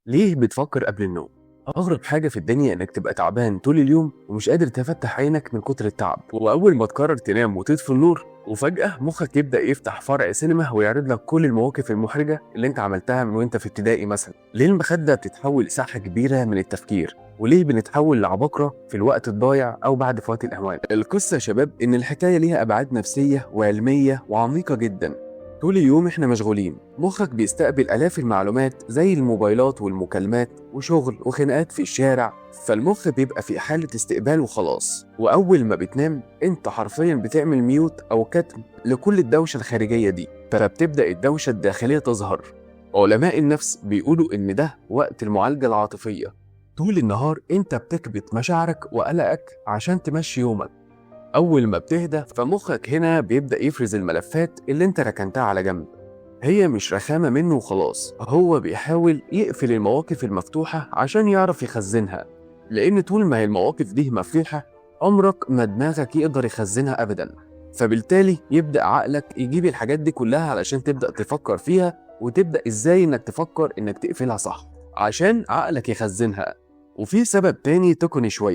ليه بتفكر قبل النوم؟ أغرب حاجة في الدنيا إنك تبقى تعبان طول اليوم ومش قادر تفتح عينك من كتر التعب، وأول ما تقرر تنام وتطفي النور وفجأة مخك يبدأ يفتح فرع سينما ويعرض لك كل المواقف المحرجة اللي أنت عملتها من وأنت في ابتدائي مثلا. ليه المخدة بتتحول لساحة كبيرة من التفكير؟ وليه بنتحول لعباقرة في الوقت الضايع أو بعد فوات الأوان؟ القصة يا شباب إن الحكاية ليها أبعاد نفسية وعلمية وعميقة جدا. طول اليوم احنا مشغولين، مخك بيستقبل آلاف المعلومات زي الموبايلات والمكالمات وشغل وخناقات في الشارع، فالمخ بيبقى في حالة استقبال وخلاص. وأول ما بتنام انت حرفيا بتعمل ميوت أو كتم لكل الدوشة الخارجية دي، فبتبدأ الدوشة الداخلية تظهر. علماء النفس بيقولوا إن ده وقت المعالجة العاطفية. طول النهار انت بتكبت مشاعرك وقلقك عشان تمشي يومك. أول ما بتهدى فمخك هنا بيبدأ يفرز الملفات اللي انت ركنتها على جنب. هي مش رخامة منه وخلاص، هو بيحاول يقفل المواقف المفتوحة عشان يعرف يخزنها، لأن طول ما هي المواقف دي مفتوحة عمرك ما دماغك يقدر يخزنها أبدا. فبالتالي يبدأ عقلك يجيب الحاجات دي كلها علشان تبدأ تفكر فيها، وتبدأ ازاي انك تفكر انك تقفلها صح عشان عقلك يخزنها. وفي سبب تاني تقني شوية،